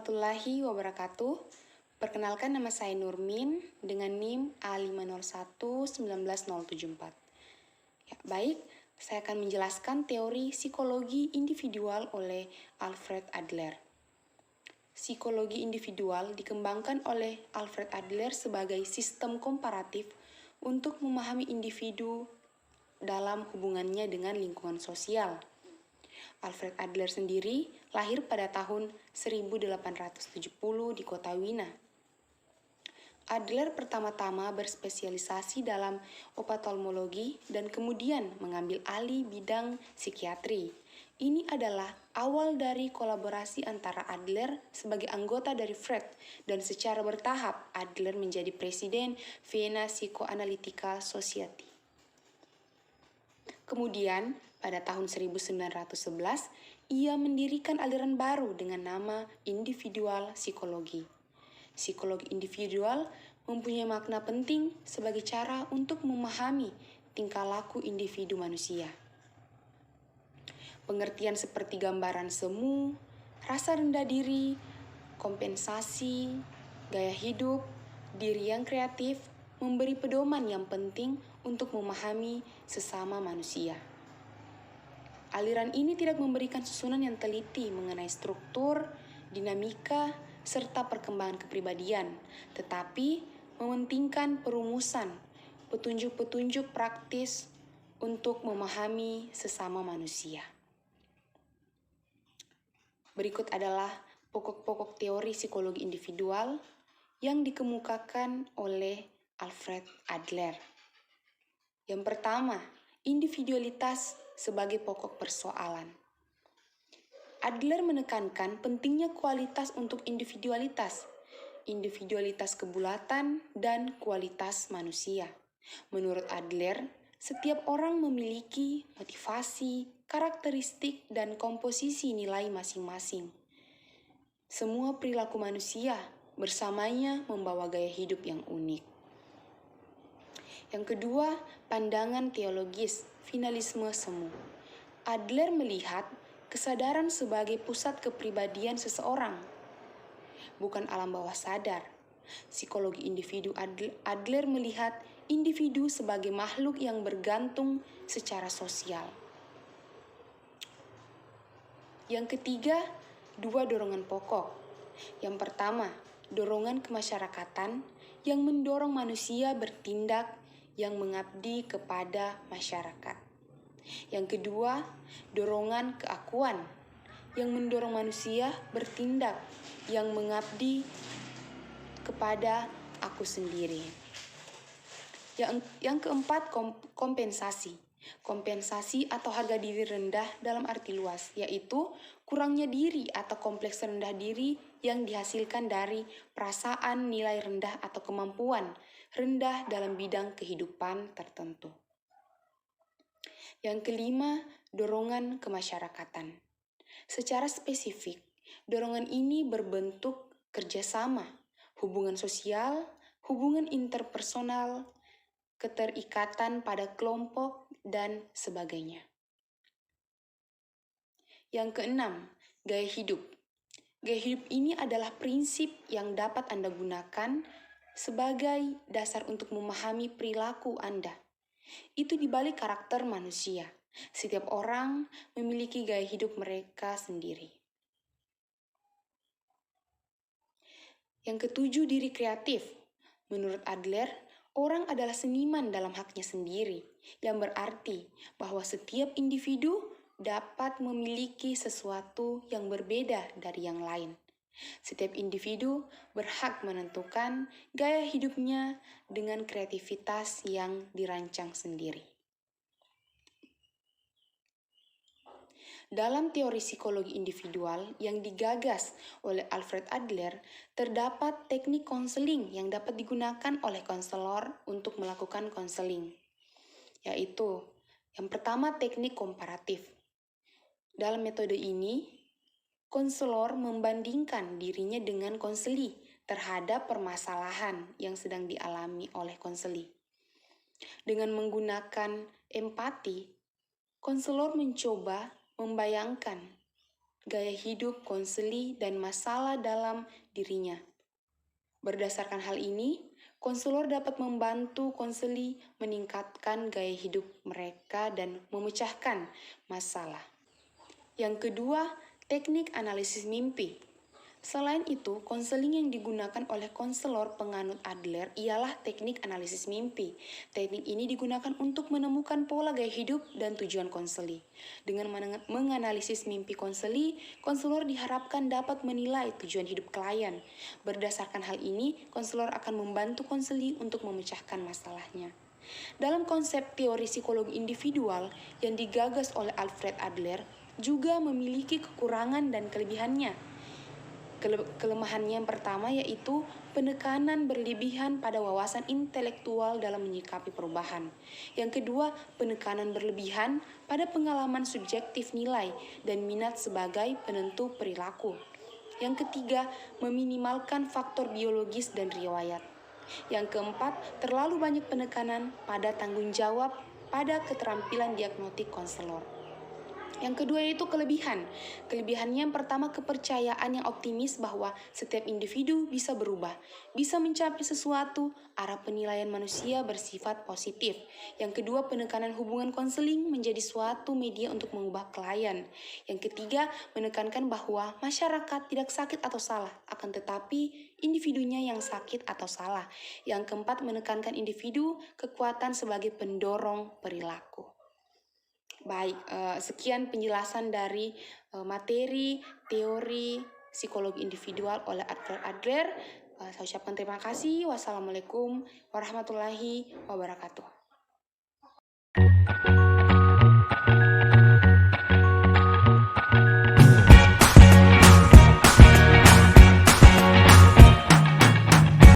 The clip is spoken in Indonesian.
warahmatullahi wabarakatuh. Perkenalkan, nama saya Nurmin dengan NIM A50119074. Ya, baik, saya akan menjelaskan teori psikologi individual oleh Alfred Adler. Psikologi individual dikembangkan oleh Alfred Adler sebagai sistem komparatif untuk memahami individu dalam hubungannya dengan lingkungan sosial. Alfred Adler sendiri lahir pada tahun 1870 di kota Wina. Adler pertama-tama berspesialisasi dalam ophthalmologi dan kemudian mengambil alih bidang psikiatri. Ini adalah awal dari kolaborasi antara Adler sebagai anggota dari Freud, dan secara bertahap Adler menjadi presiden Vienna Psychoanalytical Society. Kemudian, pada tahun 1911, ia mendirikan aliran baru dengan nama individual psikologi. Psikologi individual mempunyai makna penting sebagai cara untuk memahami tingkah laku individu manusia. Pengertian seperti gambaran semu, rasa rendah diri, kompensasi, gaya hidup, diri yang kreatif, memberi pedoman yang penting untuk memahami sesama manusia. Aliran ini tidak memberikan susunan yang teliti mengenai struktur, dinamika, serta perkembangan kepribadian, tetapi mementingkan perumusan, petunjuk-petunjuk praktis untuk memahami sesama manusia. Berikut adalah pokok-pokok teori psikologi individual yang dikemukakan oleh Alfred Adler. Yang pertama, individualitas sebagai pokok persoalan. Adler menekankan pentingnya kualitas untuk individualitas kebulatan dan kualitas manusia. Menurut Adler, setiap orang memiliki motivasi, karakteristik, dan komposisi nilai masing-masing. Semua perilaku manusia bersamanya membawa gaya hidup yang unik. Yang kedua, pandangan teologis, finalisme semu. Adler melihat kesadaran sebagai pusat kepribadian seseorang, bukan alam bawah sadar. Psikologi individu Adler melihat individu sebagai makhluk yang bergantung secara sosial. Yang ketiga, dua dorongan pokok. Yang pertama, dorongan kemasyarakatan yang mendorong manusia bertindak yang mengabdi kepada masyarakat. Yang kedua, dorongan keakuan yang mendorong manusia bertindak yang mengabdi kepada aku sendiri. Yang keempat, kompensasi. Kompensasi atau harga diri rendah dalam arti luas, yaitu kurangnya diri atau kompleks rendah diri yang dihasilkan dari perasaan nilai rendah atau kemampuan rendah dalam bidang kehidupan tertentu. Yang kelima, dorongan kemasyarakatan. Secara spesifik, dorongan ini berbentuk kerjasama, hubungan sosial, hubungan interpersonal, keterikatan pada kelompok, dan sebagainya. Yang keenam, gaya hidup. Gaya hidup ini adalah prinsip yang dapat Anda gunakan sebagai dasar untuk memahami perilaku Anda. Itu dibalik karakter manusia. Setiap orang memiliki gaya hidup mereka sendiri. Yang ketujuh, diri kreatif. Menurut Adler, orang adalah seniman dalam haknya sendiri, yang berarti bahwa setiap individu dapat memiliki sesuatu yang berbeda dari yang lain. Setiap individu berhak menentukan gaya hidupnya dengan kreativitas yang dirancang sendiri. Dalam teori psikologi individual yang digagas oleh Alfred Adler, terdapat teknik konseling yang dapat digunakan oleh konselor untuk melakukan konseling, yaitu yang pertama, teknik komparatif. Dalam metode ini, konselor membandingkan dirinya dengan konseli terhadap permasalahan yang sedang dialami oleh konseli. Dengan menggunakan empati, konselor mencoba membayangkan gaya hidup, konseli, dan masalah dalam dirinya. Berdasarkan hal ini, konselor dapat membantu konseli meningkatkan gaya hidup mereka dan memecahkan masalah. Yang kedua, teknik analisis mimpi. Selain itu, konseling yang digunakan oleh konselor penganut Adler ialah teknik analisis mimpi. Teknik ini digunakan untuk menemukan pola gaya hidup dan tujuan konseli. Dengan menganalisis mimpi konseli, konselor diharapkan dapat menilai tujuan hidup klien. Berdasarkan hal ini, konselor akan membantu konseli untuk memecahkan masalahnya. Dalam konsep teori psikologi individual yang digagas oleh Alfred Adler, juga memiliki kekurangan dan kelebihannya. Kelemahannya yang pertama yaitu penekanan berlebihan pada wawasan intelektual dalam menyikapi perubahan. Yang kedua, penekanan berlebihan pada pengalaman subjektif nilai dan minat sebagai penentu perilaku. Yang ketiga, meminimalkan faktor biologis dan riwayat. Yang keempat, terlalu banyak penekanan pada tanggung jawab pada keterampilan diagnostik konselor. Yang kedua yaitu kelebihan. Kelebihannya yang pertama kepercayaan yang optimis bahwa setiap individu bisa berubah, bisa mencapai sesuatu, arah penilaian manusia bersifat positif. Yang kedua penekanan hubungan konseling menjadi suatu media untuk mengubah klien. Yang ketiga menekankan bahwa masyarakat tidak sakit atau salah, akan tetapi individunya yang sakit atau salah. Yang keempat menekankan individu kekuatan sebagai pendorong perilaku. Baik, sekian penjelasan dari materi teori psikologi individual oleh Alfred Adler. Saya ucapkan terima kasih. Wassalamualaikum warahmatullahi wabarakatuh.